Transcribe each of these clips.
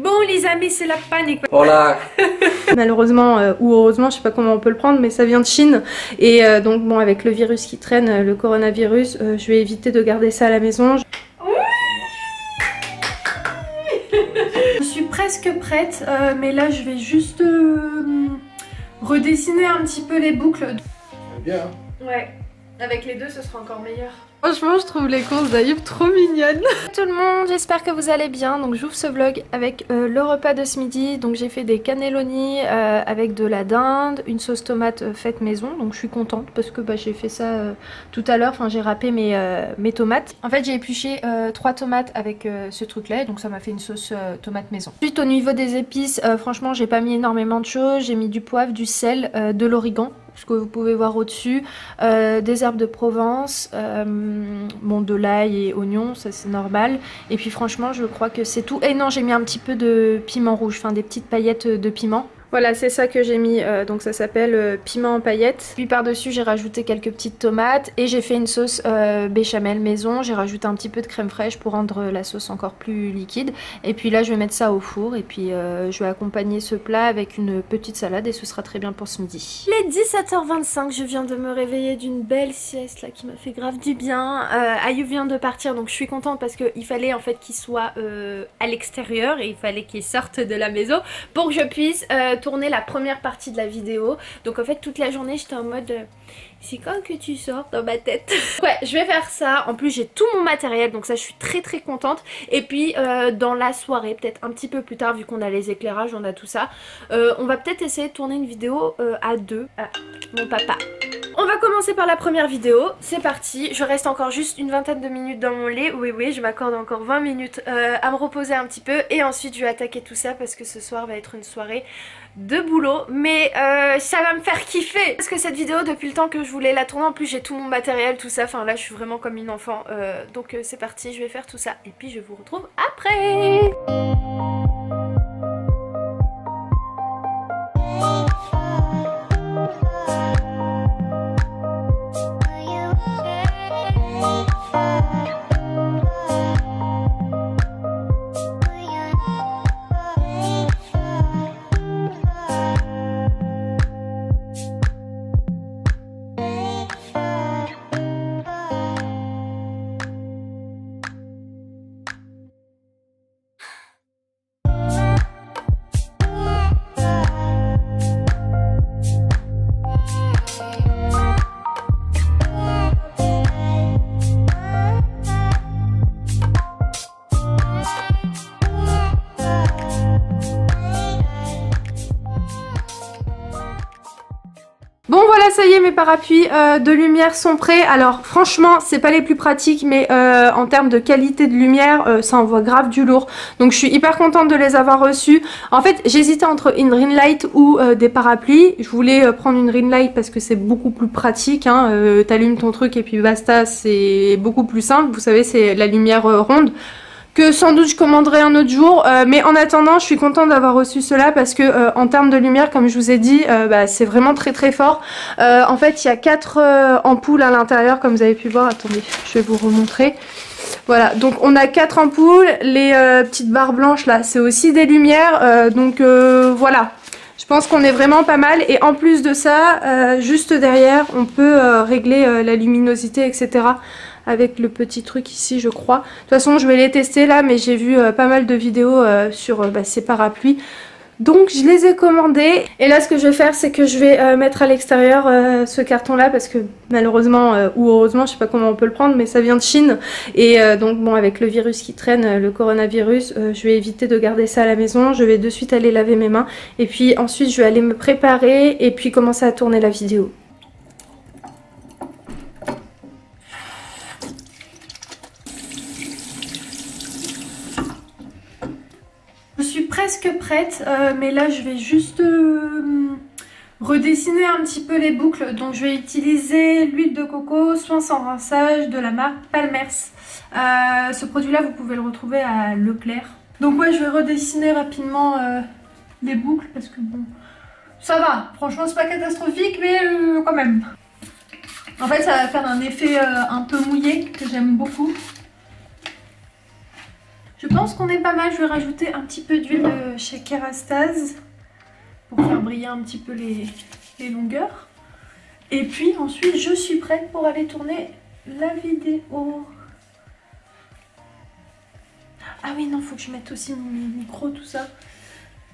Bon les amis, c'est la panique. Hola. Malheureusement ou heureusement, je sais pas comment on peut le prendre, mais ça vient de Chine. Et donc bon, avec le virus qui traîne, le coronavirus, je vais éviter de garder ça à la maison. Je suis presque prête, mais là je vais juste redessiner un petit peu les boucles. C'est bien. Ouais, avec les deux ce sera encore meilleur. Franchement je trouve les courses d'Ayoub trop mignonnes. Tout le monde, j'espère que vous allez bien. Donc j'ouvre ce vlog avec le repas de ce midi. Donc j'ai fait des cannelloni avec de la dinde, une sauce tomate faite maison. Donc je suis contente parce que j'ai fait ça tout à l'heure. Enfin j'ai râpé mes tomates. En fait j'ai épluché 3 tomates avec ce truc là. Donc ça m'a fait une sauce tomate maison. Ensuite au niveau des épices, franchement j'ai pas mis énormément de choses. J'ai mis du poivre, du sel, de l'origan, ce que vous pouvez voir au-dessus, des herbes de Provence, bon de l'ail et oignons, ça c'est normal. Et puis franchement je crois que c'est tout. Et non, j'ai mis un petit peu de piment rouge, enfin des petites paillettes de piment. Voilà, c'est ça que j'ai mis, donc ça s'appelle piment en paillettes. Puis par-dessus j'ai rajouté quelques petites tomates et j'ai fait une sauce béchamel maison. J'ai rajouté un petit peu de crème fraîche pour rendre la sauce encore plus liquide. Et puis là je vais mettre ça au four et puis je vais accompagner ce plat avec une petite salade et ce sera très bien pour ce midi. Il est 17h25, je viens de me réveiller d'une belle sieste là qui m'a fait grave du bien. Ayoub vient de partir donc je suis contente parce qu'il fallait en fait qu'il soit à l'extérieur et il fallait qu'il sorte de la maison pour que je puisse tourner la première partie de la vidéo. Donc en fait toute la journée j'étais en mode c'est quand que tu sors dans ma tête. Ouais, je vais faire ça. En plus j'ai tout mon matériel donc ça je suis très très contente. Et puis dans la soirée, peut-être un petit peu plus tard vu qu'on a les éclairages, on a tout ça, on va peut-être essayer de tourner une vidéo à deux. Ah, mon papa. On va commencer par la première vidéo, c'est parti. Je reste encore juste une vingtaine de minutes dans mon lit. Oui, je m'accorde encore 20 minutes à me reposer un petit peu. Et ensuite je vais attaquer tout ça parce que ce soir va être une soirée de boulot. Mais ça va me faire kiffer. Parce que cette vidéo, depuis le temps que je voulais la tourner, en plus j'ai tout mon matériel, tout ça. Enfin là je suis vraiment comme une enfant. Donc c'est parti, je vais faire tout ça. Et puis je vous retrouve après. Bon voilà, ça y est, mes parapluies de lumière sont prêts. Alors franchement c'est pas les plus pratiques, mais en termes de qualité de lumière ça envoie grave du lourd. Donc je suis hyper contente de les avoir reçus. En fait j'hésitais entre une ring light ou des parapluies. Je voulais prendre une ring light parce que c'est beaucoup plus pratique, hein. T'allumes ton truc et puis basta, c'est beaucoup plus simple. Vous savez, c'est la lumière ronde que sans doute je commanderai un autre jour, mais en attendant je suis contente d'avoir reçu cela parce que en termes de lumière, comme je vous ai dit, c'est vraiment très très fort. En fait il y a 4 ampoules à l'intérieur comme vous avez pu voir. Attendez, je vais vous remontrer. Voilà, donc on a 4 ampoules, les petites barres blanches là c'est aussi des lumières, donc voilà. Je pense qu'on est vraiment pas mal et en plus de ça, juste derrière on peut régler la luminosité, etc. avec le petit truc ici je crois. De toute façon je vais les tester là, mais j'ai vu pas mal de vidéos sur ces parapluies. Donc je les ai commandés. Et là ce que je vais faire c'est que je vais mettre à l'extérieur ce carton là parce que malheureusement ou heureusement, je sais pas comment on peut le prendre, mais ça vient de Chine. Et donc bon, avec le virus qui traîne, le coronavirus, je vais éviter de garder ça à la maison. Je vais de suite aller laver mes mains et puis ensuite je vais aller me préparer et puis commencer à tourner la vidéo. Je suis presque prête, mais là je vais juste redessiner un petit peu les boucles. Donc je vais utiliser l'huile de coco, soin sans rinçage de la marque Palmers. Ce produit là vous pouvez le retrouver à Leclerc. Donc ouais, je vais redessiner rapidement les boucles parce que bon, ça va, franchement c'est pas catastrophique, mais quand même. En fait ça va faire un effet un peu mouillé que j'aime beaucoup. Je pense qu'on est pas mal. Je vais rajouter un petit peu d'huile de chez Kerastase pour faire briller un petit peu les longueurs. Et puis ensuite, je suis prête pour aller tourner la vidéo. Ah oui, non, faut que je mette aussi mon micro, tout ça.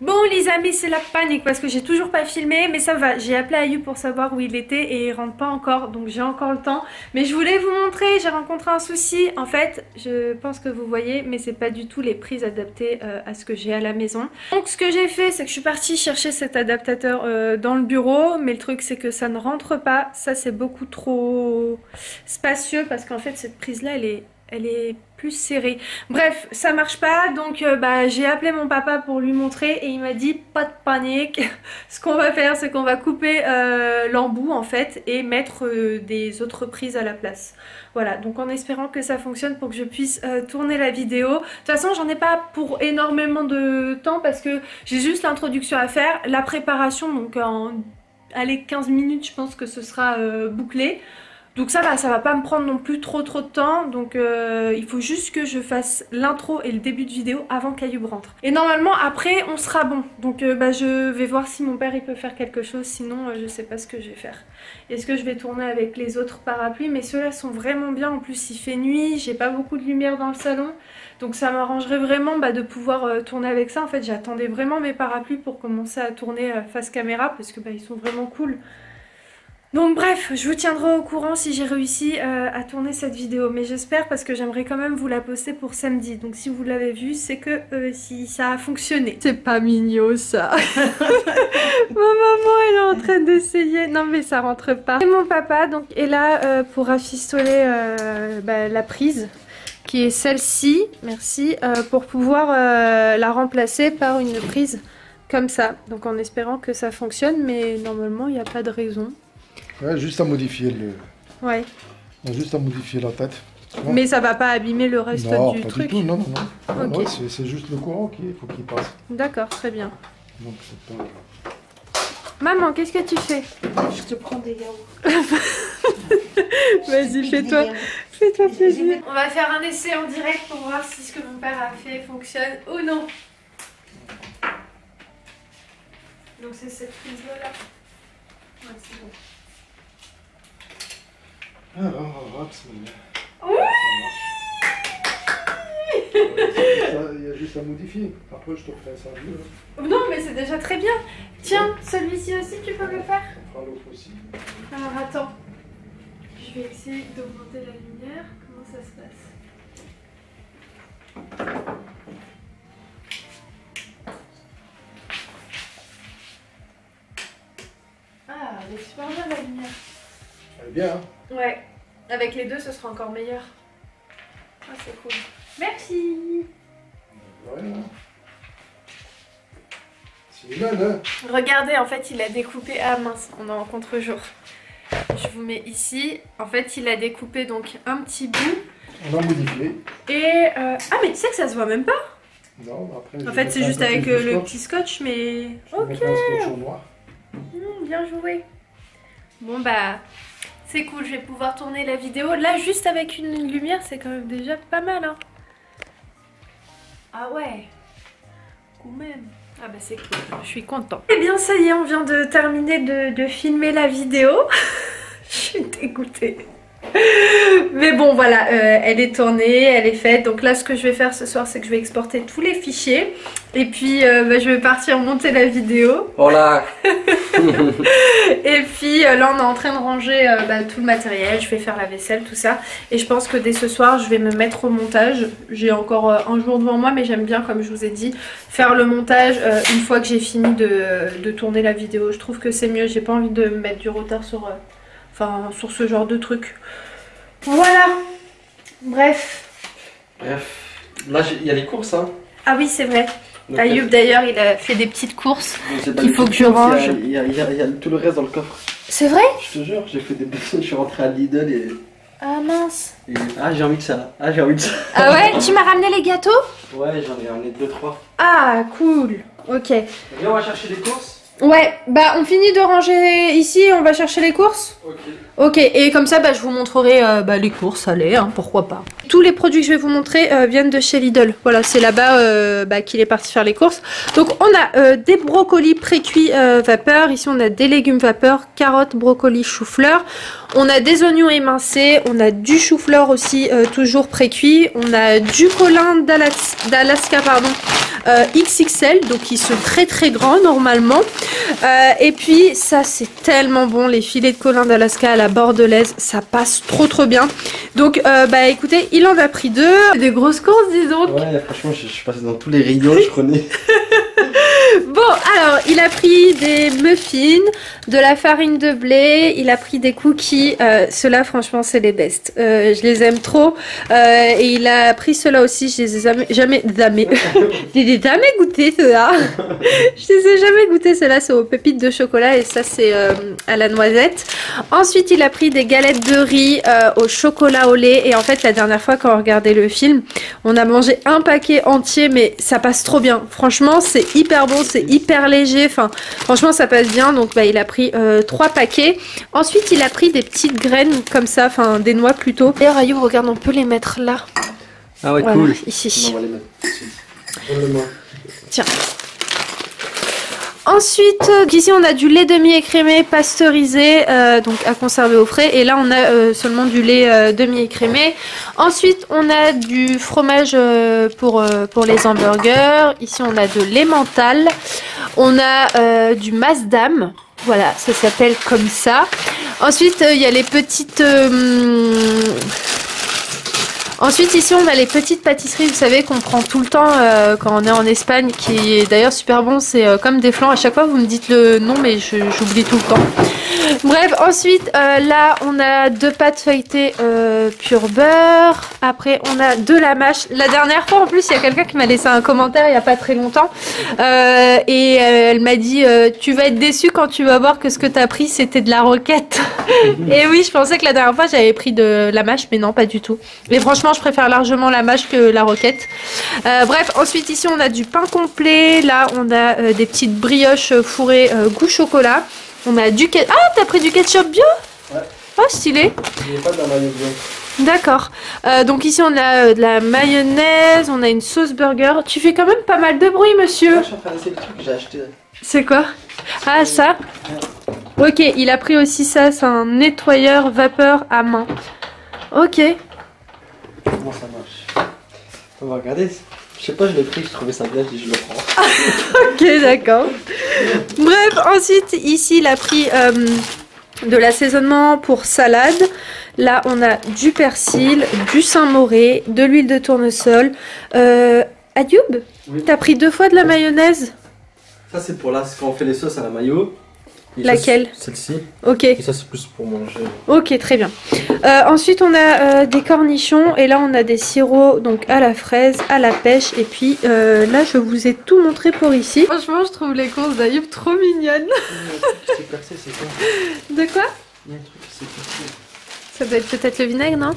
Bon les amis, c'est la panique parce que j'ai toujours pas filmé, mais ça va, j'ai appelé Ayoub pour savoir où il était et il rentre pas encore, donc j'ai encore le temps. Mais je voulais vous montrer, j'ai rencontré un souci. En fait, je pense que vous voyez, mais c'est pas du tout les prises adaptées à ce que j'ai à la maison. Donc ce que j'ai fait, c'est que je suis partie chercher cet adaptateur dans le bureau, mais le truc c'est que ça ne rentre pas. Ça c'est beaucoup trop spacieux parce qu'en fait cette prise là elle est plus serrée. Bref, ça marche pas, donc j'ai appelé mon papa pour lui montrer et il m'a dit pas de panique. Ce qu'on va faire, c'est qu'on va couper l'embout en fait et mettre des autres prises à la place. Voilà, donc en espérant que ça fonctionne pour que je puisse tourner la vidéo. De toute façon, j'en ai pas pour énormément de temps parce que j'ai juste l'introduction à faire, la préparation, donc en allez, 15 minutes je pense que ce sera bouclé. Donc ça va pas me prendre non plus trop de temps, donc il faut juste que je fasse l'intro et le début de vidéo avant qu'Ayoub rentre. Et normalement après on sera bon, donc je vais voir si mon père il peut faire quelque chose, sinon je sais pas ce que je vais faire. Est-ce que je vais tourner avec les autres parapluies, mais ceux-là sont vraiment bien, en plus il fait nuit, j'ai pas beaucoup de lumière dans le salon, donc ça m'arrangerait vraiment de pouvoir tourner avec ça. En fait j'attendais vraiment mes parapluies pour commencer à tourner face caméra, parce que ils sont vraiment cool. Donc bref, je vous tiendrai au courant si j'ai réussi à tourner cette vidéo. Mais j'espère parce que j'aimerais quand même vous la poster pour samedi. Donc si vous l'avez vue, c'est que si ça a fonctionné. C'est pas mignon ça. Ma maman elle est en train d'essayer. Non mais ça rentre pas. Et mon papa donc est là pour rafistoler la prise, qui est celle-ci, merci, pour pouvoir la remplacer par une prise comme ça. Donc en espérant que ça fonctionne, mais normalement il n'y a pas de raison. Ouais, juste à modifier le... Ouais. Juste à modifier la tête. Non. Mais ça va pas abîmer le reste du truc. Du tout, non, non, non. Okay. Ouais, c'est juste le courant qu'il faut qu'il passe. D'accord, très bien. Donc c'est pas... Maman, qu'est-ce que tu fais? Je te prends des yaourts. Vas-y, fais-toi plaisir. On va faire un essai en direct pour voir si ce que mon père a fait fonctionne ou non. Donc c'est cette prise-là. Ouais, c'est bon. Il y a juste à modifier. Après, je te ferai ça mieux. Non, mais c'est déjà très bien. Tiens, celui-ci aussi, tu peux le faire? On fera l'autre aussi. Alors, attends. Je vais essayer d'augmenter la lumière. Comment ça se passe? Ah, elle est super bien la lumière. Elle est bien, hein? Ouais. Avec les deux, ce sera encore meilleur. Ah, c'est cool. Merci. Ouais, c'est une hein. Regardez, en fait, il a découpé... Ah mince, on est en contre-jour. Je vous mets ici. En fait, il a découpé donc un petit bout. On a modifié. Et... Ah, mais tu sais que ça se voit même pas? Non, après... En fait, c'est juste avec le petit scotch, mais... Ok. Un scotch au noir. Bien joué. Bon, c'est cool, je vais pouvoir tourner la vidéo. Là, juste avec une lumière, c'est quand même déjà pas mal, hein. Ah ouais. Quand même. Ah c'est cool, je suis contente. Et bien, ça y est, on vient de terminer de filmer la vidéo. Je suis dégoûtée. Mais bon voilà, elle est tournée, elle est faite. Donc là ce que je vais faire ce soir, c'est que je vais exporter tous les fichiers. Et puis je vais partir monter la vidéo. Voilà. Et puis là on est en train de ranger tout le matériel. Je vais faire la vaisselle, tout ça. Et je pense que dès ce soir je vais me mettre au montage. J'ai encore un jour devant moi, mais j'aime bien, comme je vous ai dit, faire le montage une fois que j'ai fini de tourner la vidéo. Je trouve que c'est mieux, j'ai pas envie de me mettre du retard sur ce genre de truc. Voilà. Bref. Là il y a les courses, hein. Ah oui, c'est vrai. Ayoub d'ailleurs, il a fait des petites courses qu'il faut que je range. Il y a tout le reste dans le coffre. C'est vrai? Je te jure, j'ai fait des personnes, je suis rentré à Lidl et... Ah mince. Ah, j'ai envie de ça. Ah, j'ai envie de ça. Ah ouais? Tu m'as ramené les gâteaux? Ouais, j'en ai ramené 2-3. Ah, cool. Ok. Viens, on va chercher les courses. Ouais, on finit de ranger ici, on va chercher les courses. Ok. Ok, et comme ça, je vous montrerai les courses, allez, hein, pourquoi pas. tous les produits que je vais vous montrer viennent de chez Lidl. Voilà, c'est là-bas qu'il est parti faire les courses. Donc on a des brocolis pré-cuits vapeur. Ici on a des légumes vapeur, carottes, brocolis, chou-fleur. On a des oignons émincés, on a du chou-fleur aussi toujours pré-cuit. On a du colin d'Alaska, pardon, XXL, donc ils sont très très grands normalement. Et puis ça c'est tellement bon, les filets de colin d'Alaska à la bordelaise, ça passe trop bien. Donc écoutez, il en a pris 2. Des grosses courses, dis donc. Ouais, franchement je suis passé dans tous les rayons, je prenais. Bon, alors, il a pris des muffins, de la farine de blé, il a pris des cookies. Ceux-là, franchement, c'est les best. Je les aime trop. Et il a pris ceux-là aussi. Je les ai jamais goûtés, ceux-là. Je les ai jamais goûtés. Ceux-là, c'est aux pépites de chocolat. Et ça, c'est à la noisette. Ensuite, il a pris des galettes de riz au chocolat au lait. Et en fait, la dernière fois, quand on regardait le film, on a mangé un paquet entier. Mais ça passe trop bien. Franchement, c'est hyper bon. C'est hyper léger, enfin franchement ça passe bien. Donc il a pris 3 paquets. Ensuite il a pris des petites graines comme ça, enfin des noix plutôt. D'ailleurs Ayoub, regarde, on peut les mettre là. Ah ouais, voilà, cool. Ici. On va les mettre tout de suite. Tiens. Ensuite, ici on a du lait demi-écrémé pasteurisé, donc à conserver au frais. Et là on a seulement du lait demi-écrémé. Ensuite on a du fromage pour les hamburgers. Ici on a de l'emmental. On a du Maasdam. Voilà, ça s'appelle comme ça. Ensuite il y a les petites... Ensuite ici on a les petites pâtisseries, vous savez, qu'on prend tout le temps quand on est en Espagne, qui est d'ailleurs super bon, c'est comme des flans. À chaque fois vous me dites le nom mais j'oublie tout le temps. Bref, ensuite là on a 2 pâtes feuilletées pur beurre. Après on a de la mâche. La dernière fois en plus il y a quelqu'un qui m'a laissé un commentaire il n'y a pas très longtemps et elle m'a dit tu vas être déçu quand tu vas voir que ce que tu as pris c'était de la roquette. Et oui, je pensais que la dernière fois j'avais pris de la mâche mais non, pas du tout. Et franchement je préfère largement la mâche que la roquette. Bref, ensuite ici on a du pain complet. Là on a des petites brioches fourrées goût chocolat. On a du ketchup. Ah, t'as pris du ketchup bio? Ouais. Oh, stylé. Il n'y a pas de la maillot bio. D'accord. Donc ici on a de la mayonnaise, on a une sauce burger. Tu fais quand même pas mal de bruit, monsieur. Moi, je suis en train d'essayer le truc que j'ai acheté. C'est quoi? Ah, ça? Ok, il a pris aussi ça, c'est un nettoyeur vapeur à main. Ok. Comment ça marche? On va regarder. Je sais pas, je l'ai pris, je trouvais ça bien, je dis je le prends. Ok, d'accord. Bref, ensuite, ici, il a pris de l'assaisonnement pour salade. Là, on a du persil, du Saint-Moré, de l'huile de tournesol. Ayoub, oui. T'as pris 2 fois de la mayonnaise? Ça, c'est pour là, quand on fait les sauces à la mayo. Et laquelle? Celle-ci. Ok. Et ça, c'est plus pour manger. Ok, très bien. Ensuite, on a des cornichons. Et là, on a des sirops donc à la fraise, à la pêche. Et puis là, je vous ai tout montré pour ici. Franchement, je trouve les courses d'Ayoub trop mignonnes. C'est percé, c'est quoi? De quoi? Il y a un truc qui s'est percé. Ça doit être peut-être le vinaigre, non?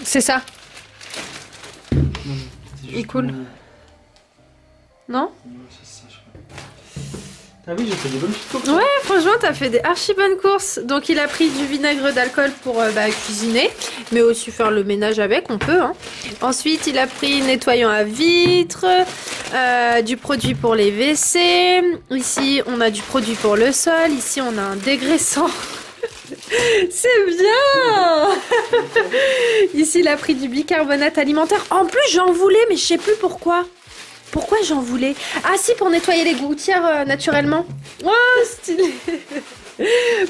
C'est ça. Il coule. Non? Ah oui, j'ai fait des bonnes petites courses. Ouais, franchement, t'as fait des archi bonnes courses. Donc, il a pris du vinaigre d'alcool pour cuisiner, mais aussi faire le ménage avec, on peut. Hein. Ensuite, il a pris nettoyant à vitre, du produit pour les WC. Ici, on a du produit pour le sol. Ici, on a un dégraissant. C'est bien. Ici, il a pris du bicarbonate alimentaire. En plus, j'en voulais, mais je sais plus pourquoi. Pourquoi j'en voulais? Ah si, pour nettoyer les gouttières naturellement. Oh, stylé.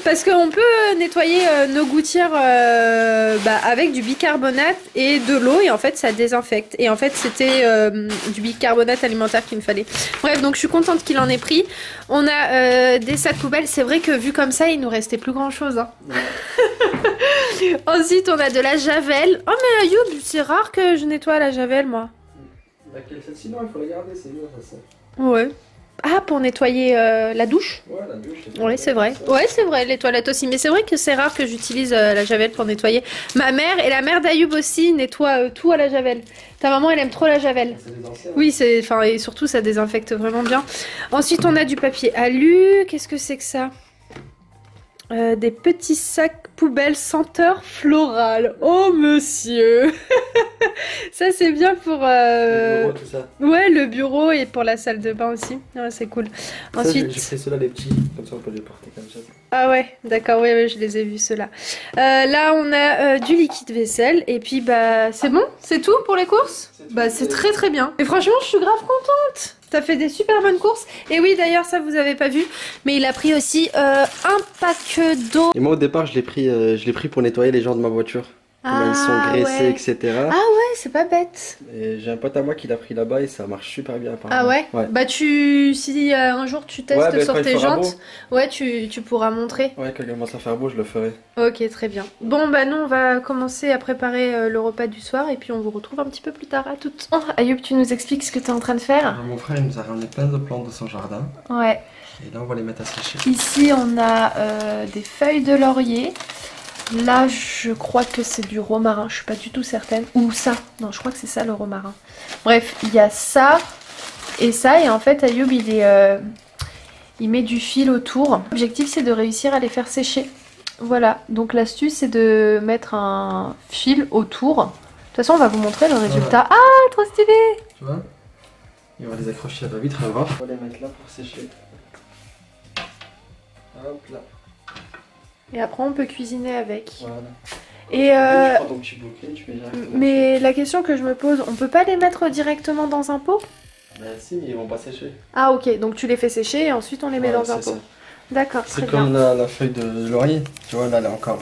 Parce qu'on peut nettoyer nos gouttières avec du bicarbonate et de l'eau et en fait ça désinfecte. Et en fait c'était du bicarbonate alimentaire qu'il me fallait. Bref, donc je suis contente qu'il en ait pris. On a des sacs poubelles. C'est vrai que vu comme ça il nous restait plus grand chose. Hein. Ensuite on a de la javel. Oh mais Ayoub, c'est rare que je nettoie la javel moi. Laquelle? Celle-ci, non, il faut la garder, c'est bien ça. Ouais. Ah, pour nettoyer la douche? Ouais, la douche. Oui, c'est vrai. Ouais, c'est vrai, les toilettes aussi. Mais c'est vrai que c'est rare que j'utilise la javel pour nettoyer. Ma mère et la mère d'Ayoub aussi nettoient tout à la javel. Ta maman, elle aime trop la javel. Oui, c'est, enfin, et surtout, ça désinfecte vraiment bien. Ensuite, on a du papier alu. Qu'est-ce que c'est que ça? des petits sacs poubelles senteur florale. Oh monsieur. Ça c'est bien pour... Le bureau, tout ça. Ouais, le bureau et pour la salle de bain aussi. Ouais, c'est cool. Ça, Ensuite... j'ai pris ceux-là, les petits, comme ça on peut les porter comme ça. Ah ouais, d'accord, oui, je les ai vus ceux-là. Là on a du liquide vaisselle et puis bah c'est bon, c'est tout pour les courses. Bah c'est très très bien. Et franchement je suis grave contente. T'as fait des super bonnes courses. Et oui d'ailleurs ça vous avez pas vu, mais il a pris aussi un pack d'eau. Et moi au départ je l'ai pris pour nettoyer les gens de ma voiture. Comment ils sont graissés, ouais. etc. Ah ouais, c'est pas bête. Et j'ai un pote à moi qui l'a pris là-bas et ça marche super bien apparemment. Ah ouais, Bah si un jour tu testes sur tes jantes, ouais tu pourras montrer. Ouais, quand il commence à faire beau je le ferai. Ok, très bien. Bon bah nous on va commencer à préparer le repas du soir et puis on vous retrouve un petit peu plus tard. À toutes. Oh, Ayoub, tu nous expliques ce que tu es en train de faire? Alors, mon frère il nous a ramené plein de plantes de son jardin. Ouais. Et là on va les mettre à sécher. Ici on a des feuilles de laurier. Là je crois que c'est du romarin, je suis pas du tout certaine. Ou ça, non je crois que c'est ça le romarin. Bref, il y a ça et ça et en fait Ayoub il met du fil autour. L'objectif c'est de réussir à les faire sécher. Voilà, donc l'astuce c'est de mettre un fil autour. De toute façon on va vous montrer le résultat. Voilà. Ah, trop stylé! Tu vois? Et on va les accrocher à la vitre, on va voir. On va les mettre là pour sécher. Hop là. Et après on peut cuisiner avec. Voilà. Et tu prends ton petit bouquet, tu mets directement. Mais la question que je me pose, on peut pas les mettre directement dans un pot? Bah si, mais ils vont pas sécher. Ah ok, donc tu les fais sécher et ensuite on les met dans un pot. D'accord, très bien. C'est comme la feuille de laurier, tu vois, là elle est encore...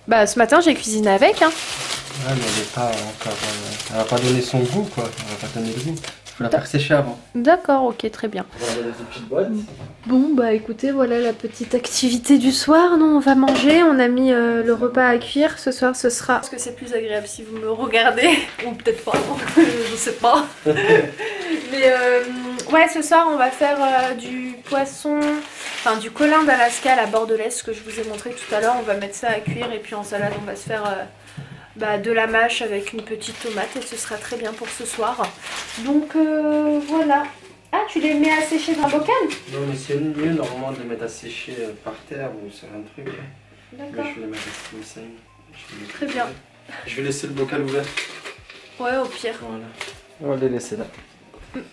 Bah ce matin j'ai cuisiné avec hein. Ouais mais elle est pas encore... elle va pas donner son goût quoi, elle va pas donner le goût. Il faut la faire sécher avant. D'accord, ok, très bien. On va mettre des petites boîtes. Bon bah écoutez, voilà la petite activité du soir. Nous on va manger, on a mis le repas à cuire. Ce soir ce sera... Parce que c'est plus agréable si vous me regardez. Ou peut-être pas, je sais pas. Mais ouais, ce soir on va faire du poisson... Enfin du colin d'Alaska à la bordelaise que je vous ai montré tout à l'heure. On va mettre ça à cuire et puis en salade on va se faire... de la mâche avec une petite tomate et ce sera très bien pour ce soir. Donc voilà. Ah, tu les mets à sécher dans un bocal? Non mais c'est mieux normalement de les mettre à sécher par terre ou sur un truc. D'accord. Je vais les mettre comme ça. Très bien. Je vais laisser le bocal ouvert. Ouais, au pire. Voilà. On va les laisser là.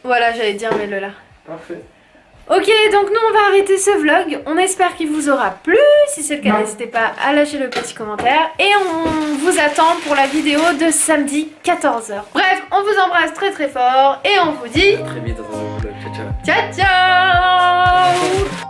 Voilà, j'allais dire mets-le là. Parfait. Ok, donc nous on va arrêter ce vlog. On espère qu'il vous aura plu. Si c'est le cas, n'hésitez pas à lâcher le petit commentaire. Et on vous attend pour la vidéo de samedi 14 h. Bref, on vous embrasse très très fort. Et on vous dit... À très vite dans un nouveau vlog. Ciao ciao. Ciao ciao.